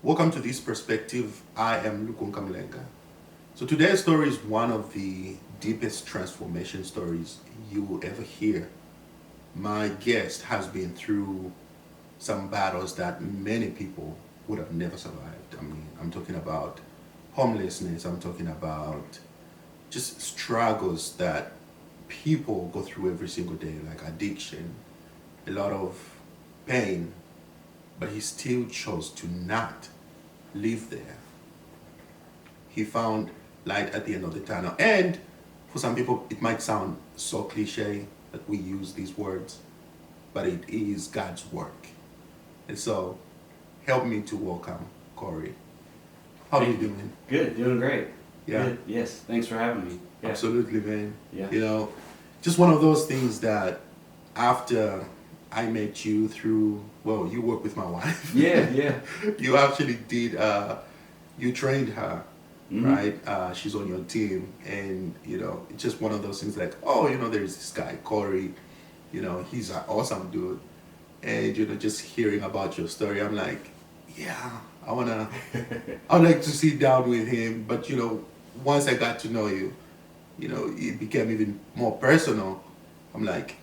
Welcome to this perspective. I am Lukunka Mlenga. So today's story is one of the deepest transformation stories you will ever hear. My guest has been through some battles that many people would have never survived. I mean, I'm talking about homelessness, I'm talking about just struggles that people go through every single day, like addiction, a lot of pain, but he still chose to not live there. He found light at the end of the tunnel. And for some people, it might sound so cliche that we use these words, but it is God's work. And so, help me to welcome Cory. How are you doing? Good, doing great. Yeah. Good. Yes, thanks for having me. Yeah. Absolutely, man. Yeah. Just one of those things that after I met you through, well, you work with my wife. Yeah, yeah. You actually did, you trained her, right? She's on your team. And, it's just one of those things like, oh, there's this guy, Cory, he's an awesome dude. And, just hearing about your story, I'm like, yeah, I'd like to sit down with him. But, once I got to know you, it became even more personal. I'm like,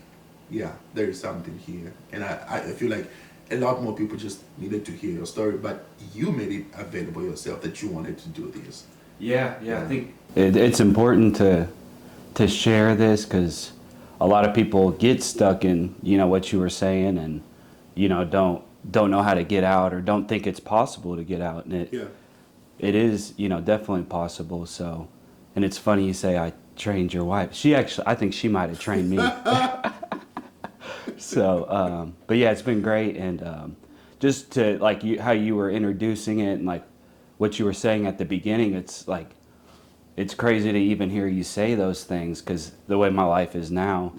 yeah, there is something here. And I feel like a lot more people just needed to hear your story, but you made it available yourself that you wanted to do this. Yeah. I think it's important to share this because a lot of people get stuck in what you were saying and don't know how to get out or don't think it's possible to get out. And it is definitely possible. So, and it's funny you say I trained your wife. I think she might have trained me. So, but yeah, it's been great, and just to how you were introducing it and like what you were saying at the beginning, it's like it's crazy to even hear you say those things because the way my life is now,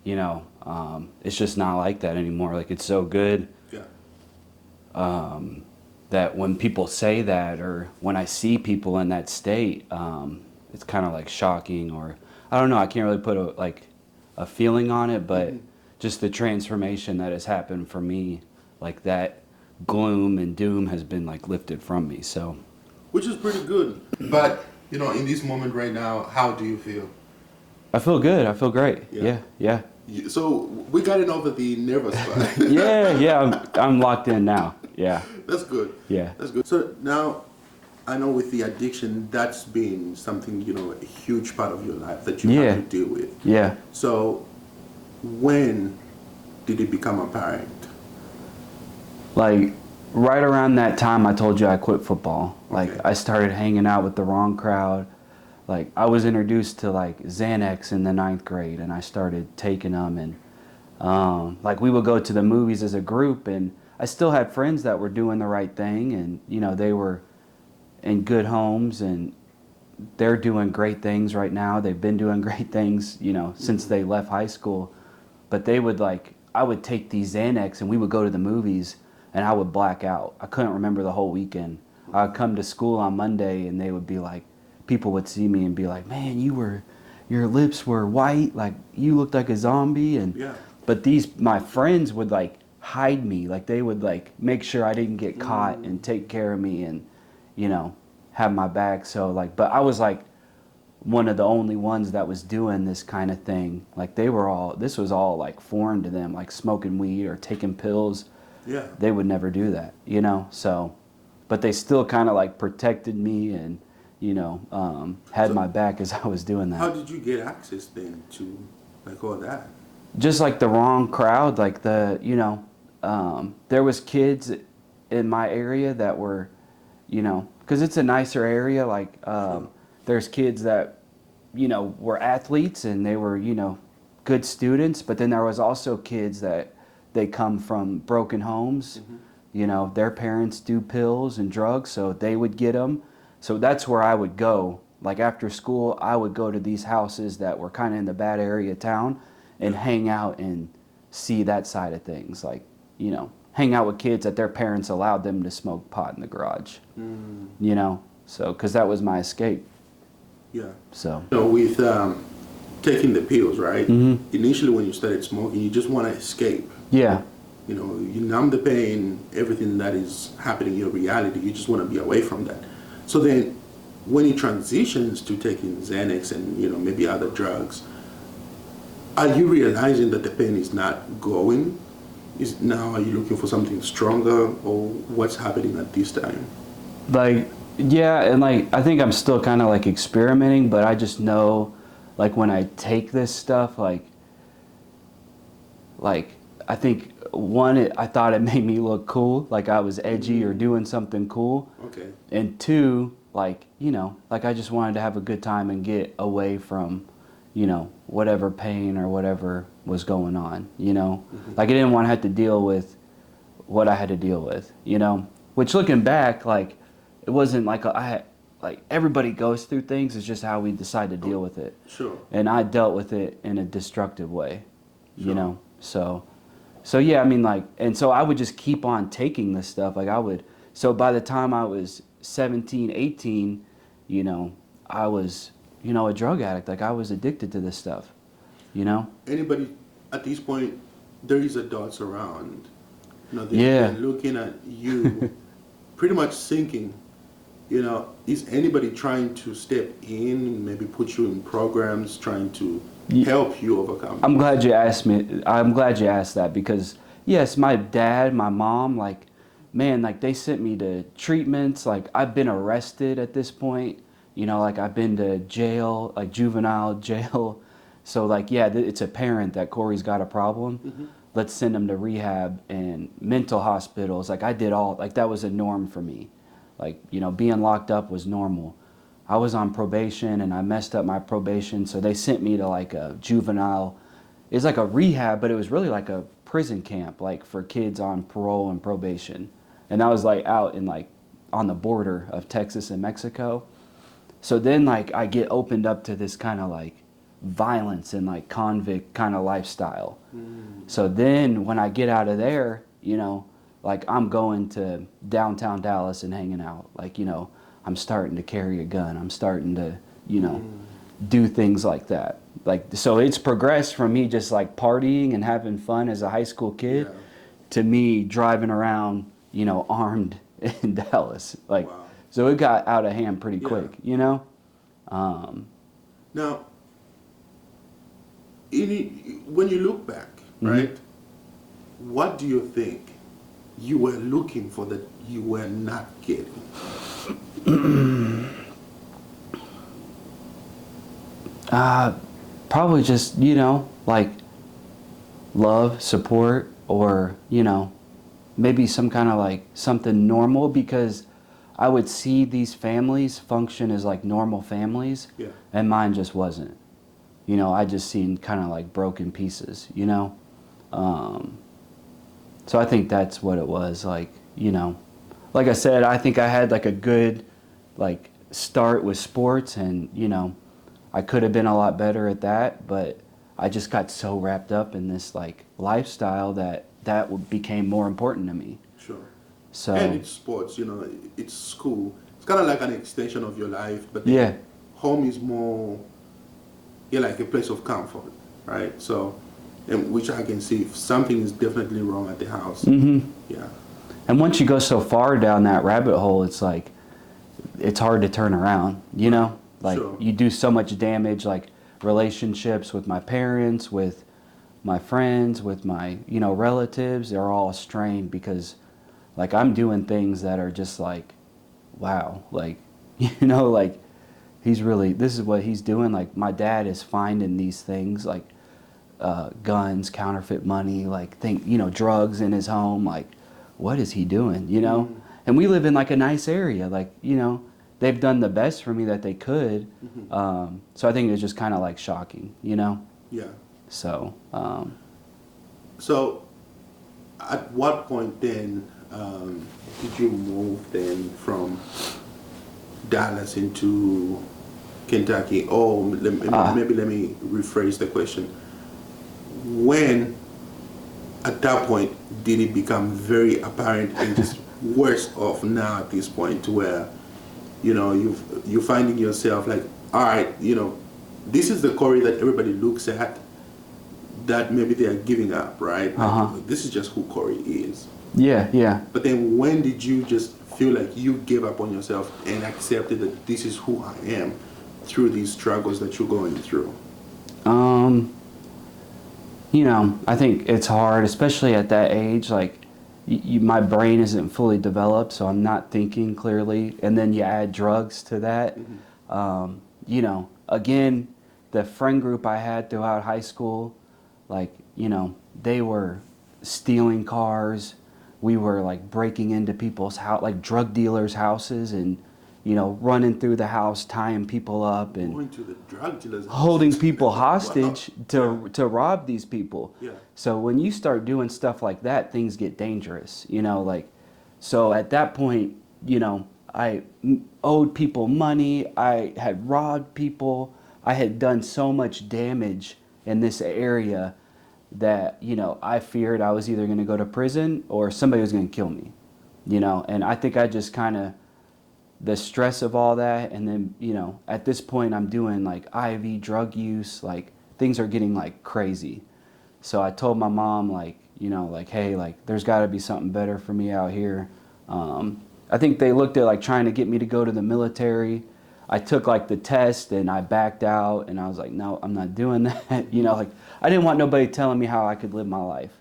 it's just not like that anymore. Like it's so good that when people say that or when I see people in that state, it's kind of like shocking or I don't know. I can't really put a feeling on it, but just the transformation that has happened for me, like that gloom and doom has been like lifted from me. So, which is pretty good. But in this moment right now, how do you feel? I feel good. I feel great. Yeah. So we got it over the nervous part. yeah. I'm locked in now. Yeah. That's good. Yeah. That's good. So now, I know with the addiction, that's been something a huge part of your life that you have to deal with. Yeah. So, when did it become apparent? Like right around that time I told you I quit football. Like Okay. I started hanging out with the wrong crowd. Like I was introduced to like Xanax in the 9th grade and I started taking them and like we would go to the movies as a group and I still had friends that were doing the right thing and they were in good homes and they're doing great things right now. They've been doing great things, since they left high school. But they would I would take these Xanax and we would go to the movies and I would black out. I couldn't remember the whole weekend. I'd come to school on Monday and they would be like, people would see me and be like, man, your lips were white, like you looked like a zombie. But my friends would hide me. Like they would make sure I didn't get caught and take care of me and, have my back. So but I was one of the only ones that was doing this kind of thing. Like this was all foreign to them, like smoking weed or taking pills. Yeah. They would never do that, so, but they still kind of protected me and, had my back as I was doing that. How did you get access then to all that? Just the wrong crowd, there was kids in my area that were, because it's a nicer area, there's kids that, were athletes and they were, good students, but then there was also kids that they come from broken homes, their parents do pills and drugs, so they would get them. So that's where I would go. After school, I would go to these houses that were kind of in the bad area of town and hang out and see that side of things. Hang out with kids that their parents allowed them to smoke pot in the garage, so, because that was my escape. Yeah. So. With taking the pills, right? Initially when you started smoking, you just want to escape. Yeah. You know, you numb the pain, everything that is happening in your reality. You just want to be away from that. So then, when he transitions to taking Xanax and maybe other drugs, are you realizing that the pain is not going? Is now are you looking for something stronger, or what's happening at this time? Like, yeah, and like I think I'm still kind of like experimenting, but I just know, like when I take this stuff, like I think one, I thought it made me look cool, like I was edgy or doing something cool. Okay. And two, like, like I just wanted to have a good time and get away from, whatever pain or whatever was going on, Like I didn't want to have to deal with what I had to deal with, Which looking back, like, it wasn't like like everybody goes through things, it's just how we decide to deal with it. Sure. And I dealt with it in a destructive way, Sure. So yeah, I mean, like, and so I would just keep on taking this stuff. Like so by the time I was 17, 18, I was, a drug addict. Like I was addicted to this stuff, Anybody at this point, there is adults around. Yeah. They're looking at you, pretty much thinking, is anybody trying to step in, maybe put you in programs, trying to help you overcome? I'm glad you asked me. I'm glad you asked that because yes, my dad, my mom, like, man, like they sent me to treatments. Like I've been arrested at this point. Like I've been to jail, like juvenile jail. So like, yeah, it's apparent that Cory's got a problem. Mm-hmm. Let's send him to rehab and mental hospitals. Like I did all, like that was a norm for me. Like, being locked up was normal. I was on probation and I messed up my probation. So they sent me to like a juvenile, it's like a rehab, but it was really like a prison camp, like for kids on parole and probation. And that was like out in like on the border of Texas and Mexico. So then like I get opened up to this kind of like violence and like convict kind of lifestyle. So then when I get out of there, like I'm going to downtown Dallas and hanging out. Like, I'm starting to carry a gun. I'm starting to, do things like that. Like, so it's progressed from me just like partying and having fun as a high school kid to me driving around, armed in Dallas. Like, Wow. so it got out of hand pretty quick, Now, when you look back, right, what do you think you were looking for that you were not getting? Probably just, like love, support, or, maybe some kind of like something normal because I would see these families function as like normal families and mine just wasn't. I just seen kind of like broken pieces, So I think that's what it was, like, like I said, I think I had like a good like start with sports and, I could have been a lot better at that, but I just got so wrapped up in this like lifestyle that became more important to me. Sure. So And it's sports, it's school. It's kind of like an extension of your life, but yeah, home is more, like a place of comfort, right? So, and which I can see if something is definitely wrong at the house. Yeah. And once you go so far down that rabbit hole, it's like it's hard to turn around, Like Sure. you do so much damage, like relationships with my parents, with my friends, with my, relatives, they're all strained because like I'm doing things that are just like, wow, like, like this is what he's doing. Like my dad is finding these things like guns, counterfeit money, like drugs in his home. Like, what is he doing, And we live in like a nice area, like, they've done the best for me that they could. So I think it's just kind of like shocking, Yeah. So. So, at what point then did you move then from Dallas into Kentucky? Oh, maybe let me rephrase the question. When, at that point, did it become very apparent and just worse off now at this point to where, you're finding yourself like, all right, this is the Cory that everybody looks at, that maybe they are giving up, right? Uh-huh. Like, this is just who Cory is. Yeah, yeah. But then when did you just feel like you gave up on yourself and accepted that this is who I am through these struggles that you're going through? You know, I think it's hard, especially at that age. Like, my brain isn't fully developed, so I'm not thinking clearly. And then you add drugs to that. You know, again, the friend group I had throughout high school, like, you know, they were stealing cars. We were like breaking into people's house, like drug dealers' houses, and you know, running through the house, tying people up, and Going to the drug dealers' holding houses. people Wow. hostage to rob these people. Yeah. So when you start doing stuff like that, things get dangerous. You know, like, so at that point, you know, I owed people money. I had robbed people. I had done so much damage in this area that, you know, I feared I was either going to go to prison or somebody was going to kill me. You know, and I think I just kind of, the stress of all that, and then, you know, at this point I'm doing like IV drug use, like things are getting like crazy. So I told my mom, like, you know, like, hey, like there's got to be something better for me out here. I think they looked at like trying to get me to go to the military. I took like the test and I backed out, and I was like, no, I'm not doing that. You know, like I didn't want nobody telling me how I could live my life.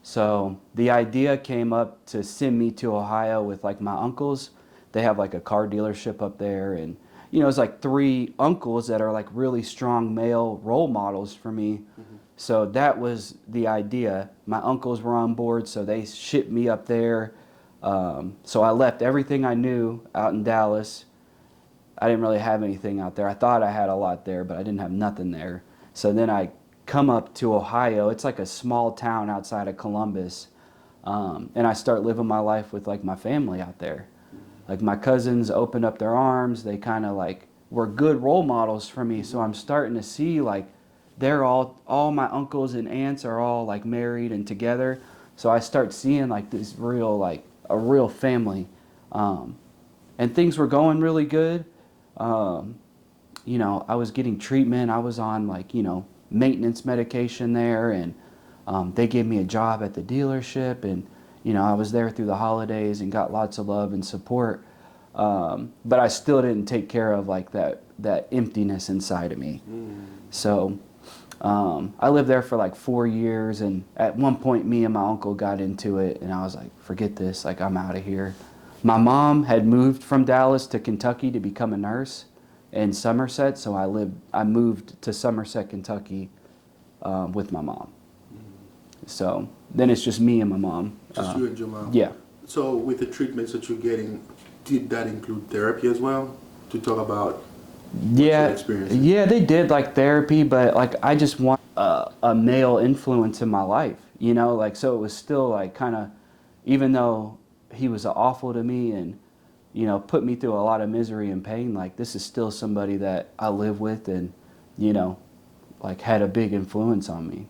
So the idea came up to send me to Ohio with like my uncles. They have like a car dealership up there, and you know, it's like 3 uncles that are like really strong male role models for me. So that was the idea. My uncles were on board, so they shipped me up there. So I left everything I knew out in Dallas. I didn't really have anything out there. I thought I had a lot there, but I didn't have nothing there. So then I come up to Ohio. It's like a small town outside of Columbus. And I start living my life with like my family out there. Like my cousins opened up their arms. They kind of like were good role models for me. So I'm starting to see like they're all my uncles and aunts are all like married and together. So I start seeing like this real, like a real family. And things were going really good. You know, I was getting treatment. I was on like, you know, maintenance medication there, and they gave me a job at the dealership, and you know, I was there through the holidays and got lots of love and support. But I still didn't take care of like that emptiness inside of me. So I lived there for like 4 years, and at one point me and my uncle got into it, and I was like, forget this, like I'm out of here. My mom had moved from Dallas to Kentucky to become a nurse in Somerset, so I moved to Somerset, Kentucky with my mom. So then it's just me and my mom. Just you and your mom? Yeah. So with the treatments that you're getting, did that include therapy as well? To talk about Yeah, experience? yeah, they did like therapy, but like I just want a male influence in my life, you know, like so it was still like kind of, even though he was awful to me and you know put me through a lot of misery and pain, like this is still somebody that I live with and you know like had a big influence on me,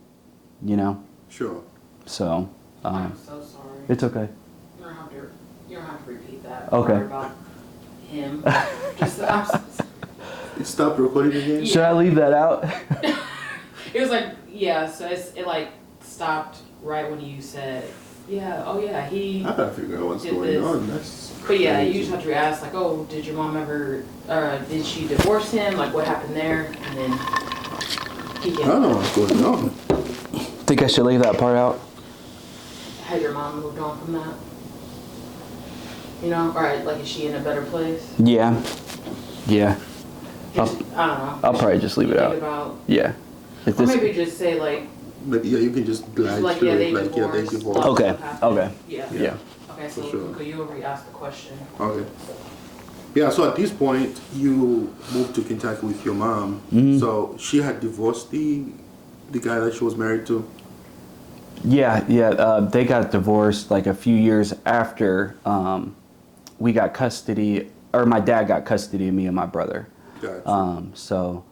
you know. Sure. So I'm so sorry. it's okay. You don't have to repeat that. Okay. Part about him. Just I'm so sorry. It stopped recording again? Should I leave that out? It was like so it like stopped right when you said he I gotta figure out what's did going this. on. That's But yeah, crazy. you just have to ask like, oh, did your mom ever did she divorce him? Like what happened there? And then he I don't know what's going on. Think I should leave that part out? had your mom moved on from that? You know, or like is she in a better place? Yeah. Yeah. I don't know. I'll probably just leave it Think out. about, Yeah. If or this, maybe just say like, But yeah, you can just glide like through yeah, it. they Like, yeah, they divorced. divorced. lots of Okay, stuff happened. okay. Yeah. yeah. Okay, so For sure. could you re-ask the question? Okay. Yeah, so at this point, you moved to Kentucky with your mom. Mhm. So she had divorced the guy that she was married to. Yeah, yeah. They got divorced like a few years after we got custody, or my dad got custody of me and my brother. Gotcha.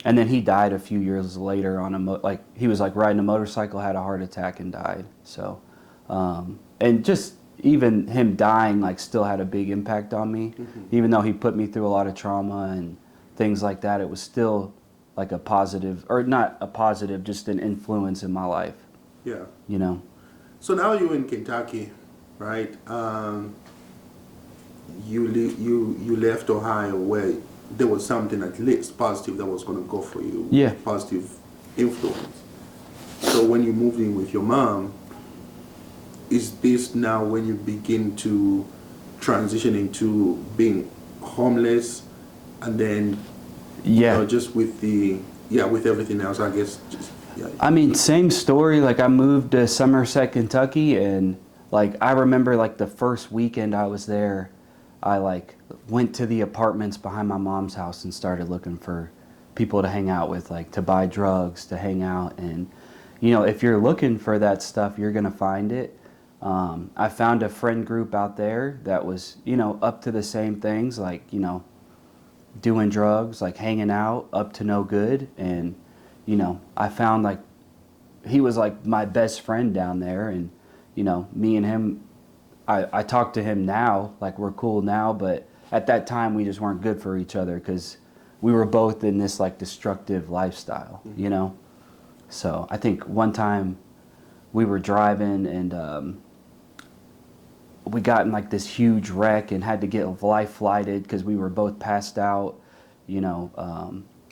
And then he died a few years later on like he was like riding a motorcycle, had a heart attack and died. So, and just even him dying like still had a big impact on me, even though he put me through a lot of trauma and things like that. It was still like a positive, or not a positive, just an influence in my life, Yeah. you know? So now you're in Kentucky, right? You left Ohio where there was something at least positive that was going to go for you. Yeah. Positive influence. So when you moved in with your mom, is this now when you begin to transition into being homeless, and then Yeah. just with the with everything else, I guess. Just, yeah. I mean, same story. Like, I moved to Somerset, Kentucky, and like I remember like the first weekend I was there, I like went to the apartments behind my mom's house and started looking for people to hang out with, like to buy drugs, to hang out. And you know, if you're looking for that stuff, you're gonna find it. I found a friend group out there that was, you know, up to the same things, like, you know, doing drugs, like hanging out, up to no good. And you know, I found like he was like my best friend down there. And you know, me and him, I talk to him now, like we're cool now, but at that time we just weren't good for each other because we were both in this like destructive lifestyle, you know. So I think one time we were driving, and we got in like this huge wreck and had to get life flighted because we were both passed out, you know,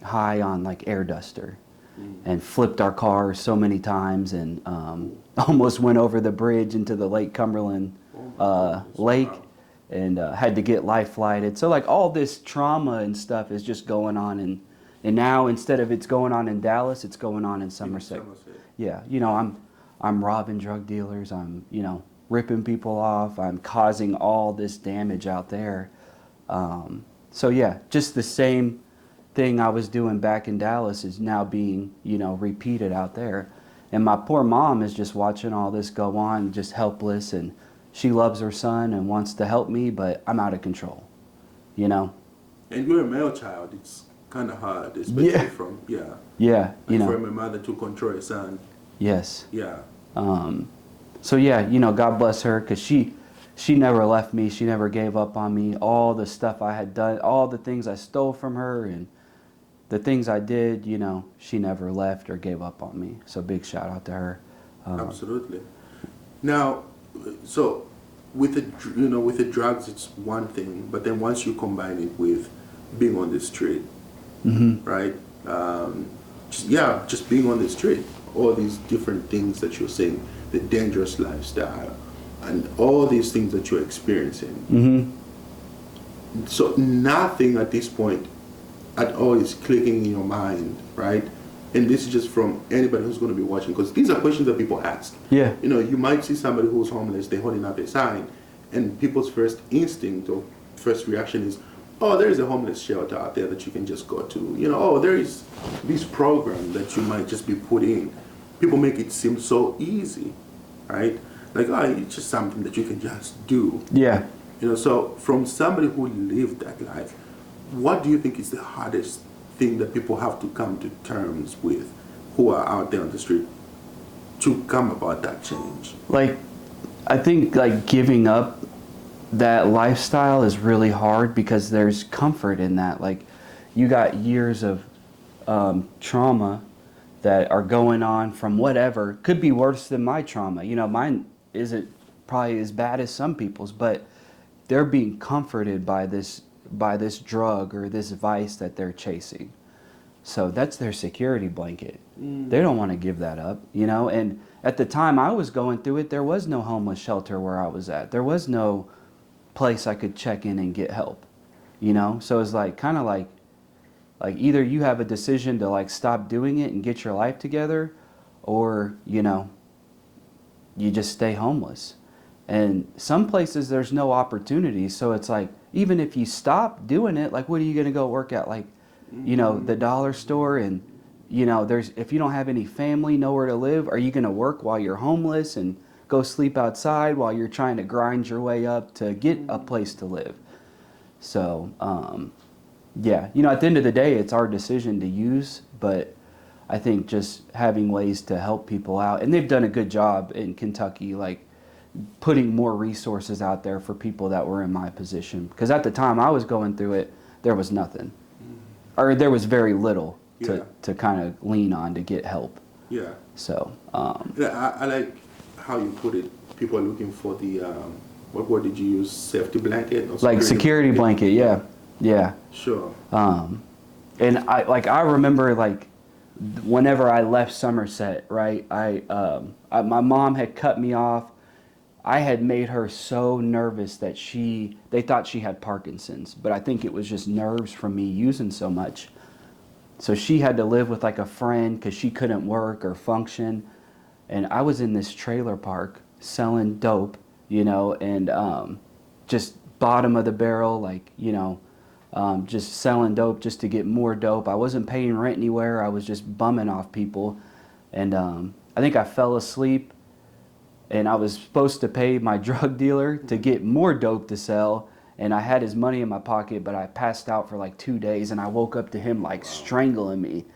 high on like air duster, and flipped our car so many times, and almost went over the bridge into the Lake Cumberland lake, and had to get life flighted. So like all this trauma and stuff is just going on, and now instead of it's going on in Dallas, it's going on in Somerset. Yeah, you know, I'm robbing drug dealers. I'm, you know, ripping people off. I'm causing all this damage out there. So yeah, just the same thing I was doing back in Dallas is now being, you know, repeated out there. And my poor mom is just watching all this go on, just helpless, and she loves her son and wants to help me, but I'm out of control, you know? And you're a male child. It's kind of hard, especially from, Yeah, like you know. for my mother to control a son. Yes. Yeah. So yeah, you know, God bless her, because she never left me. She never gave up on me. All the stuff I had done, all the things I stole from her, and the things I did, you know, she never left or gave up on me. So big shout out to her. Absolutely. Now, so with the drugs, it's one thing, but then once you combine it with being on the street, right? Just being on the street, all these different things that you're saying, the dangerous lifestyle, and all these things that you're experiencing. So nothing at this point at all is clicking in your mind, right? And this is just from anybody who's going to be watching, because these are questions that people ask. Yeah. You know, you might see somebody who's homeless, they're holding up a sign, and people's first instinct or first reaction is, oh, there is a homeless shelter out there that you can just go to. You know, oh, there is this program that you might just be put in. People make it seem so easy, right? Like, oh, it's just something that you can just do. Yeah. You know, so from somebody who lived that life, what do you think is the hardest thing that people have to come to terms with who are out there on the street to come about that change? Like, I think like giving up that lifestyle is really hard because there's comfort in that. Like, you got years of trauma that are going on from whatever. Could be worse than my trauma. You know, mine isn't probably as bad as some people's, but they're being comforted by this drug or this vice that they're chasing. So that's their security blanket. They don't want to give that up, you know? And at the time I was going through it, there was no homeless shelter where I was at. There was no place I could check in and get help, you know? So it's like kind of like either you have a decision to like stop doing it and get your life together, or, you know, you just stay homeless. And some places there's no opportunity. So it's like, even if you stop doing it, like, what are you going to go work at? Like, you know, the dollar store, and, you know, if you don't have any family, nowhere to live, are you going to work while you're homeless and go sleep outside while you're trying to grind your way up to get a place to live? So, yeah, you know, at the end of the day, it's our decision to use, but I think just having ways to help people out, and they've done a good job in Kentucky, like putting more resources out there for people that were in my position. Because at the time I was going through it, there was nothing, or there was very little Yeah. to kind of lean on to get help. Yeah. So, Yeah, I like how you put it. People are looking for the what word did you use? Safety blanket or like security blanket, yeah, yeah. Sure. And I remember like whenever I left Somerset, right? My mom had cut me off. I had made her so nervous that they thought she had Parkinson's, but I think it was just nerves from me using so much. So she had to live with like a friend because she couldn't work or function. And I was in this trailer park selling dope, and just bottom of the barrel, like, just selling dope just to get more dope. I wasn't paying rent anywhere. I was just bumming off people. And I think I fell asleep and I was supposed to pay my drug dealer to get more dope to sell. And I had his money in my pocket, but I passed out for like 2 days and I woke up to him like strangling me.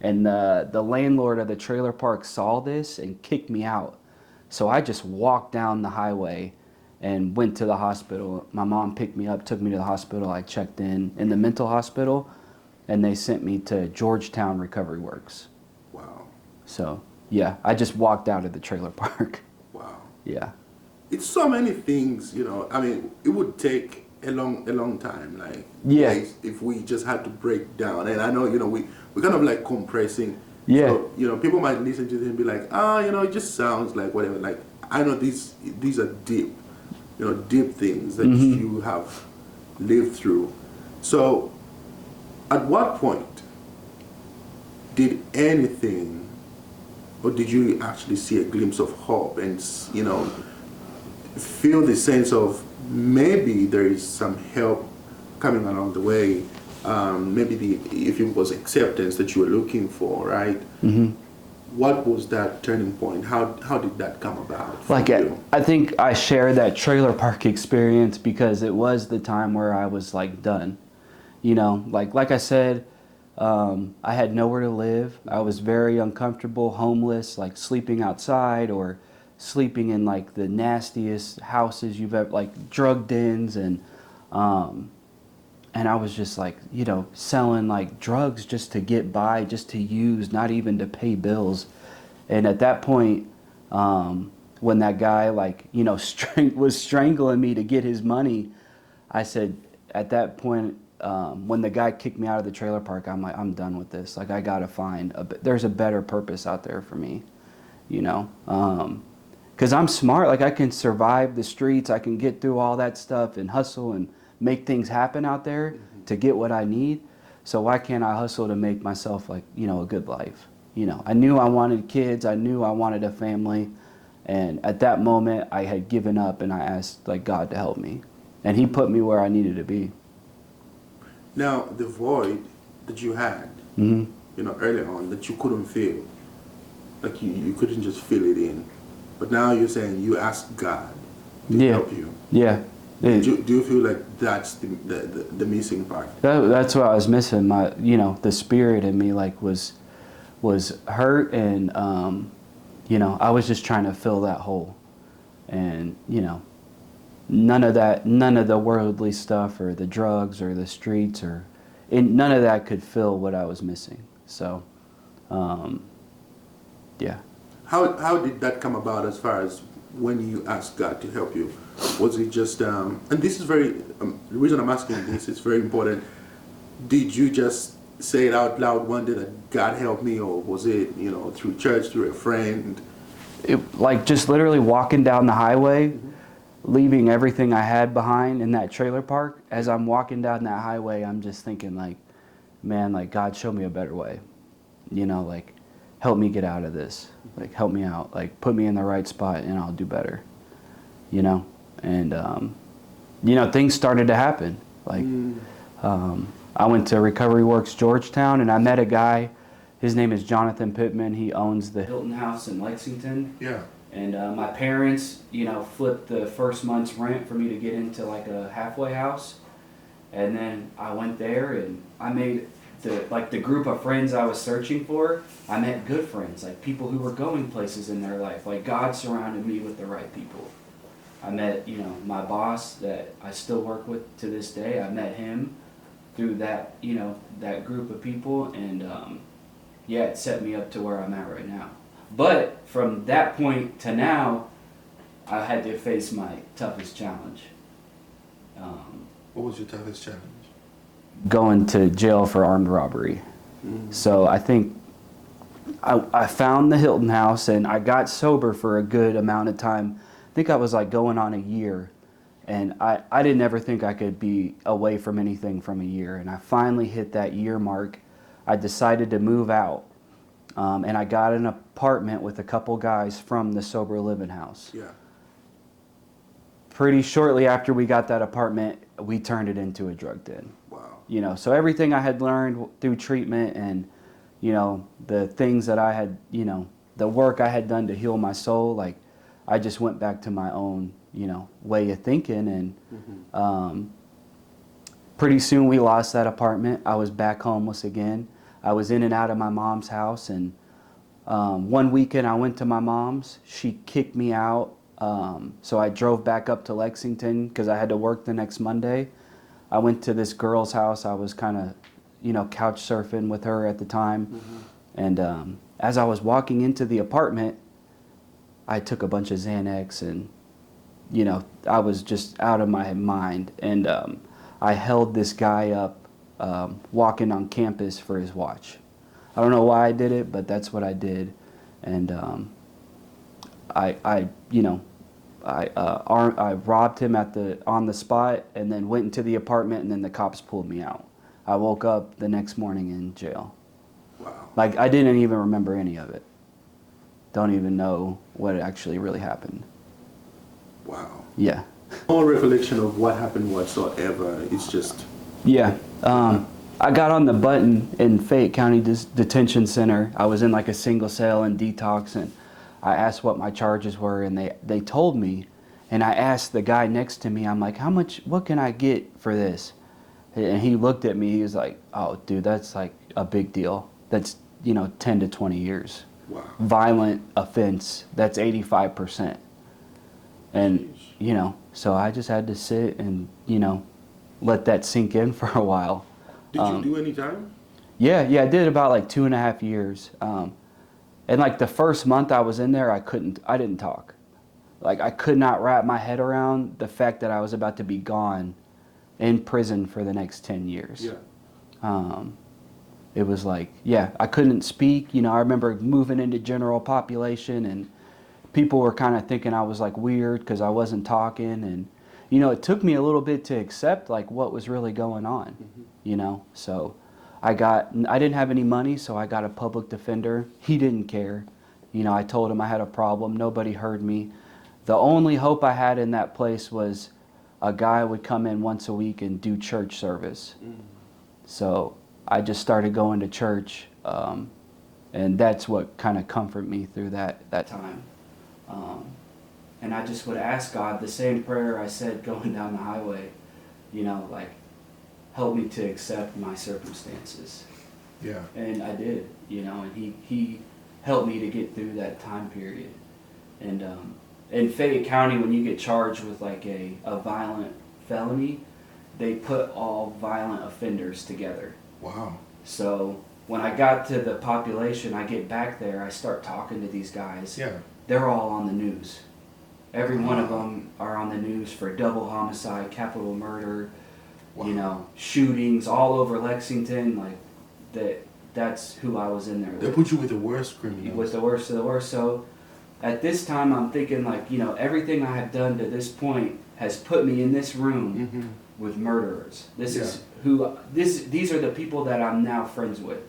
And the landlord of the trailer park saw this and kicked me out. So I just walked down the highway and went to the hospital. My mom picked me up, took me to the hospital. I checked in the mental hospital, and they sent me to Georgetown Recovery Works. Wow. So, yeah, I just walked out of the trailer park. Wow. Yeah. It's so many things, I mean, it would take a long time, like Yeah. if we just had to break down. And I know, we're kind of like compressing. Yeah. So, people might listen to this and be like, it just sounds like whatever. Like, I know these are deep, deep things that you have lived through. So, at what point did anything, or did you actually see a glimpse of hope and, feel the sense of maybe there is some help coming along the way? Maybe if it was acceptance that you were looking for, right? Mm-hmm. What was that turning point? How did that come about for Like, you? I think I shared that trailer park experience because it was the time where I was like done. Like I said, I had nowhere to live. I was very uncomfortable, homeless, like sleeping outside or sleeping in like the nastiest houses you've ever, like drug dens, and I was just like, selling like drugs just to get by, just to use, not even to pay bills. And at that point, when that guy like, was strangling me to get his money, I said, at that point, when the guy kicked me out of the trailer park, I'm like, I'm done with this. Like, I gotta find there's a better purpose out there for me, because I'm smart. Like, I can survive the streets. I can get through all that stuff and hustle and make things happen out there to get what I need. So why can't I hustle to make myself like, a good life? I knew I wanted kids. I knew I wanted a family. And at that moment I had given up and I asked like God to help me. And he put me where I needed to be. Now, the void that you had, early on, that you couldn't feel, like you couldn't just fill it in. But now you're saying you asked God to help you. Yeah. Do you feel like that's the missing part? That's what I was missing. My, the spirit in me like was hurt, and I was just trying to fill that hole, and none of the worldly stuff or the drugs or the streets none of that could fill what I was missing. So, yeah. How did that come about as far as when you asked God to help you? Was it just, and this is very, the reason I'm asking this is very important. Did you just say it out loud one day that God help me, or was it, through church, through a friend? Like just literally walking down the highway, leaving everything I had behind in that trailer park. As I'm walking down that highway, I'm just thinking like, man, like God, show me a better way. Like help me get out of this. Like help me out. Like put me in the right spot and I'll do better. And things started to happen. Like I went to Recovery Works Georgetown and I met a guy. His name is Jonathan Pittman. He owns the Hilton House in Lexington. Yeah. And my parents, flipped the first month's rent for me to get into like a halfway house. And then I went there and I made the group of friends I was searching for. I met good friends, like people who were going places in their life. Like God surrounded me with the right people. I met, my boss that I still work with to this day. I met him through that, that group of people. And yeah, it set me up to where I'm at right now. But from that point to now, I had to face my toughest challenge. What was your toughest challenge? Going to jail for armed robbery. So I think I found the Hilton House and I got sober for a good amount of time. I think I was like going on a year. And I didn't ever think I could be away from anything from a year. And I finally hit that year mark. I decided to move out. And I got an apartment with a couple guys from the sober living house. Yeah. Pretty shortly after we got that apartment, we turned it into a drug den. Wow. You know, so everything I had learned through treatment and, you know, the things that I had, you know, the work I had done to heal my soul, like, I just went back to my own, you know, way of thinking. And pretty soon we lost that apartment. I was back homeless again. I was in and out of my mom's house. And one weekend I went to my mom's. She kicked me out. So I drove back up to Lexington because I had to work the next Monday. I went to this girl's house. I was kind of, you know, couch surfing with her at the time. And as I was walking into the apartment, I took a bunch of Xanax and, you know, I was just out of my mind. And I held this guy up walking on campus for his watch. I don't know why I did it, but that's what I did. And I robbed him on the spot and then went into the apartment and then the cops pulled me out. I woke up the next morning in jail. Wow. Like, I didn't even remember any of it. Don't even know what actually really happened. Wow. Yeah. No recollection of what happened whatsoever. It's just... Yeah. I got on the button in Fayette County Detention Center. I was in like a single cell and detox, and I asked what my charges were, and they told me. And I asked the guy next to me, I'm like, what can I get for this? And he looked at me, he was like, oh, dude, that's like a big deal. That's, you know, 10 to 20 years. Wow. Violent offense, that's 85%. And, Jeez. you know, so I just had to sit and, you know, let that sink in for a while. Did you do any time? Yeah, I did about like 2.5 years. And like the first month I was in there, I didn't talk. Like, I could not wrap my head around the fact that I was about to be gone in prison for the next 10 years. Yeah. It was like, yeah, I couldn't speak. You know, I remember moving into general population and people were kind of thinking I was like weird because I wasn't talking. And, you know, it took me a little bit to accept like what was really going on, you know. So I didn't have any money, so I got a public defender. He didn't care. You know, I told him I had a problem. Nobody heard me. The only hope I had in that place was a guy would come in once a week and do church service. So I just started going to church, and that's what kind of comforted me through that time. And I just would ask God the same prayer I said going down the highway, you know, like, help me to accept my circumstances. Yeah. And I did, you know, and he helped me to get through that time period. And in Fayette County, when you get charged with like a violent felony, they put all violent offenders together. Wow. So when I got to the population, I get back there, I start talking to these guys. Yeah. They're all on the news. Every one of them are on the news for double homicide, capital murder, Wow. you know, shootings all over Lexington. Like, that's who I was in there They with. put you with the worst It criminals. was the worst of the worst. So at this time, I'm thinking like, you know, everything I have done to this point has put me in this room with murderers. These are the people that I'm now friends with,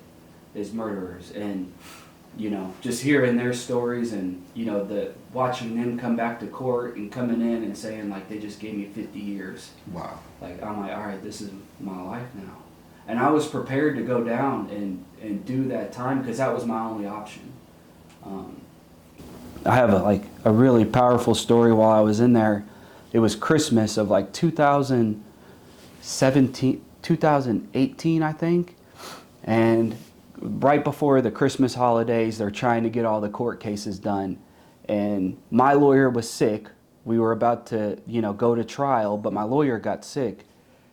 is murderers. And, you know, just hearing their stories and, you know, watching them come back to court and coming in and saying like they just gave me 50 years. Wow. Like, I'm like, all right, this is my life now. And I was prepared to go down and do that time because that was my only option. I have a really powerful story while I was in there. It was Christmas of like 2018, I think. And right before the Christmas holidays, they're trying to get all the court cases done. And my lawyer was sick. We were about to, you know, go to trial, but my lawyer got sick.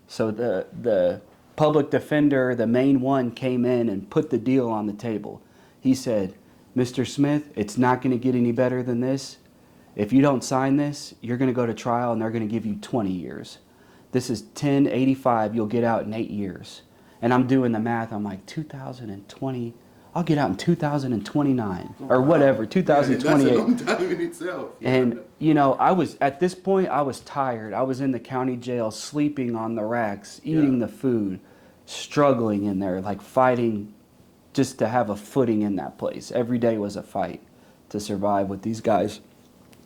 So the public defender, the main one, came in and put the deal on the table. He said, Mr. Smith, it's not going to get any better than this. If you don't sign this, you're going to go to trial and they're going to give you 20 years. This is 1085, you'll get out in 8 years. And I'm doing the math, I'm like, 2020, I'll get out in 2029 or whatever, 2028. Yeah, that's a long time in itself. Yeah. And, you know, at this point, I was tired. I was in the county jail, sleeping on the racks, eating the food, struggling in there, like fighting just to have a footing in that place. Every day was a fight to survive with these guys.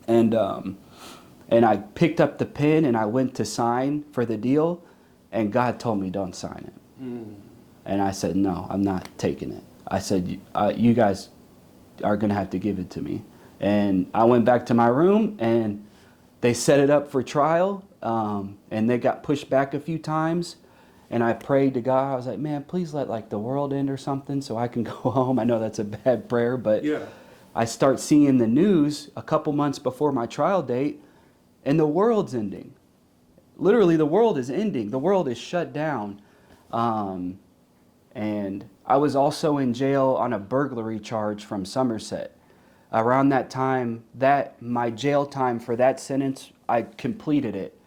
And I picked up the pen and I went to sign for the deal, and God told me, don't sign it. And I said, no, I'm not taking it. I said, you guys are going to have to give it to me. And I went back to my room and they set it up for trial, and they got pushed back a few times. And I prayed to God. I was like, man, please let like the world end or something so I can go home. I know that's a bad prayer, but I start seeing the news a couple months before my trial date, and the world's ending. Literally, the world is ending. The world is shut down. And I was also in jail on a burglary charge from Somerset. Around that time, my jail time for that sentence, I completed it.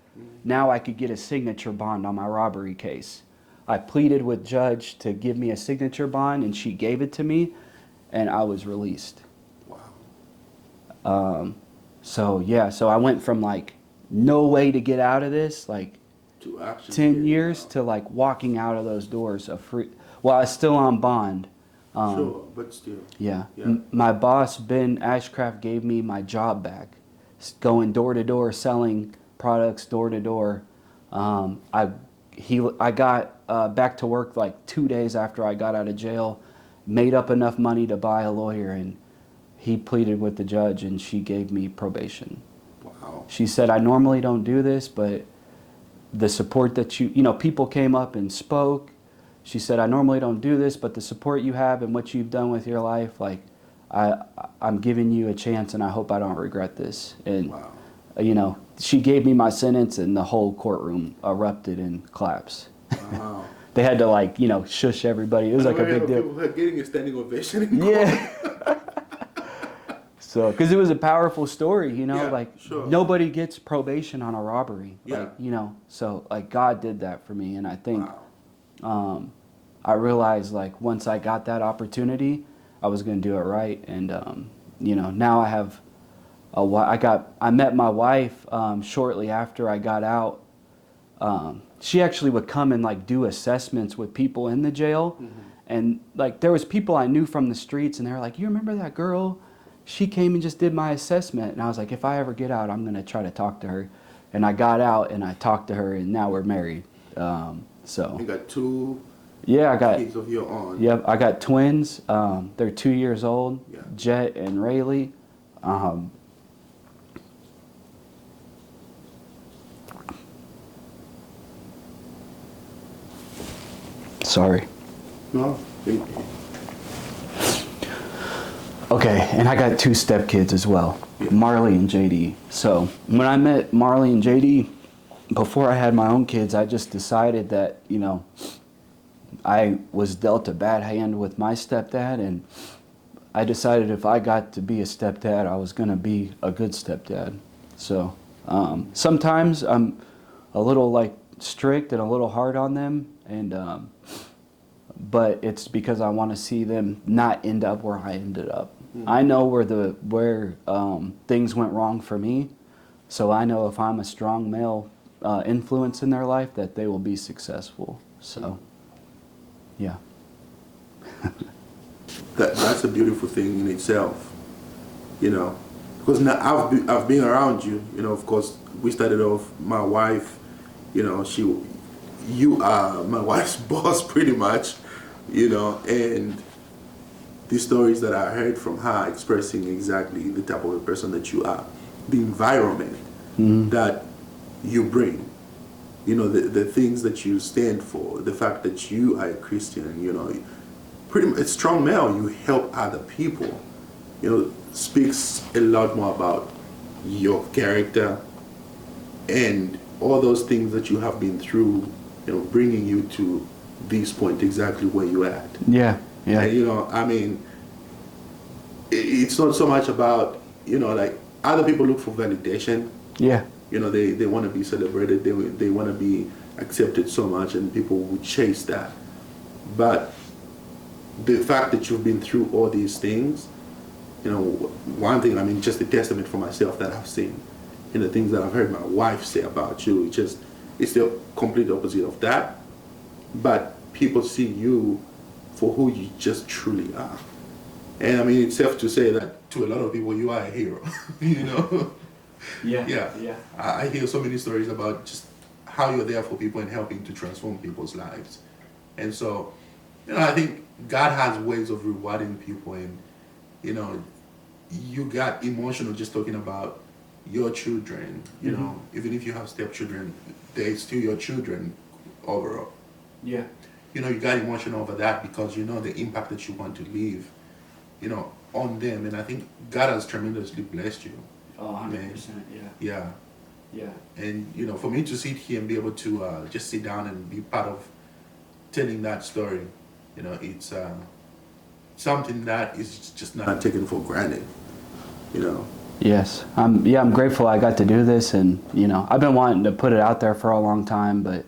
Now I could get a signature bond on my robbery case. I pleaded with judge to give me a signature bond, and she gave it to me, and I was released. So I went from like no way to get out of this, like to 10 years to like walking out of those doors of free. Well, I was still on bond. Sure, but still. Yeah. My boss, Ben Ashcraft, gave me my job back, going door to door, selling products door to door. I got back to work like 2 days after I got out of jail, made up enough money to buy a lawyer, and he pleaded with the judge, and she gave me probation. Wow. She said, I normally don't do this, but the support that people came up and spoke. She said, I normally don't do this, but the support you have and what you've done with your life, like, I'm giving you a chance, and I hope I don't regret this. And, she gave me my sentence, and the whole courtroom erupted in claps. Wow. They had to, shush everybody. It was like a big deal. People were getting a standing ovation in court. Yeah. So, because it was a powerful story, Sure. Nobody gets probation on a robbery. Yeah. So God did that for me. And I think, Wow. I realized like once I got that opportunity, I was going to do it right. And, now I have I met my wife, shortly after I got out. She actually would come and like do assessments with people in the jail. Mm-hmm. And like, there was people I knew from the streets, and they were like, you remember that girl? She came and just did my assessment. And I was like, if I ever get out, I'm going to try to talk to her. And I got out and I talked to her, and now we're married. You got two kids of your own. Yep, I got twins. They're 2 years old, Yeah. Jet and Rayleigh. Sorry. No. Okay, and I got 2 stepkids as well, Yeah. Marley and JD. So when I met Marley and JD, before I had my own kids, I just decided that, I was dealt a bad hand with my stepdad, and I decided if I got to be a stepdad, I was going to be a good stepdad. So sometimes I'm a little like strict and a little hard on them, and but it's because I want to see them not end up where I ended up. Mm-hmm. I know where things went wrong for me, so I know if I'm a strong male influence in their life, that they will be successful. So, yeah. That's a beautiful thing in itself, because now I've been around you. Of course, we started off. My wife, you are my wife's boss pretty much, and the stories that I heard from her expressing exactly the type of a person that you are, the environment mm-hmm. that you bring, the things that you stand for, the fact that you are a Christian, pretty much a strong male, you help other people, speaks a lot more about your character and all those things that you have been through, bringing you to this point exactly where you're at. Yeah, yeah. And, it's not so much about, like other people look for validation. Yeah. They want to be celebrated. They want to be accepted so much, and people will chase that. But the fact that you've been through all these things, one thing, I mean, just a testament for myself that I've seen, the things that I've heard my wife say about you, it's the complete opposite of that. But people see you for who you just truly are. And I mean, it's safe to say that to a lot of people, you are a hero, Yeah. Yeah. I hear so many stories about just how you're there for people and helping to transform people's lives. And so, I think God has ways of rewarding people, and, you got emotional just talking about your children, even if you have stepchildren, they're still your children overall. Yeah. You got emotional over that because the impact that you want to leave, on them. And I think God has tremendously blessed you. Oh, 100%. Yeah. And for me to sit here and be able to just sit down and be part of telling that story, it's something that is just not taken for granted. Yes. I'm grateful I got to do this, and I've been wanting to put it out there for a long time, but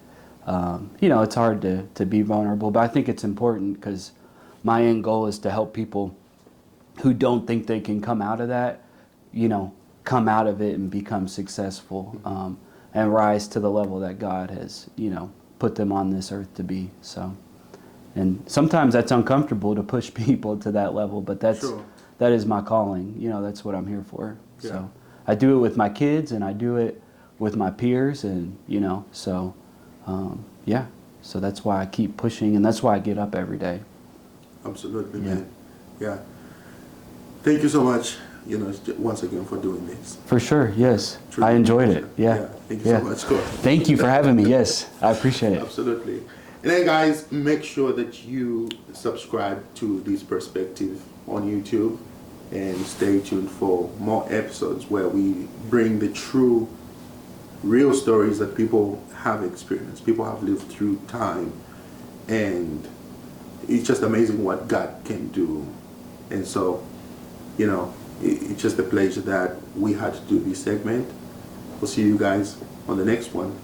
it's hard to be vulnerable. But I think it's important because my end goal is to help people who don't think they can come out of that, come out of it and become successful, and rise to the level that God has, put them on this earth to be. So, and sometimes that's uncomfortable to push people to that level, but that is my calling. That's what I'm here for. Yeah. So I do it with my kids, and I do it with my peers, and so so that's why I keep pushing, and that's why I get up every day. Absolutely, man. Yeah. Thank you so much, once again for doing this. For sure, yes. I enjoyed it. Yeah. Thank you so much, Cory. Thank you for having me. Yes, I appreciate it. Absolutely. And then, guys, make sure that you subscribe to This Perspective on YouTube and stay tuned for more episodes where we bring the true, real stories that people have experienced, people have lived through time, and it's just amazing what God can do. And so, it's just a pleasure that we had to do this segment. We'll see you guys on the next one.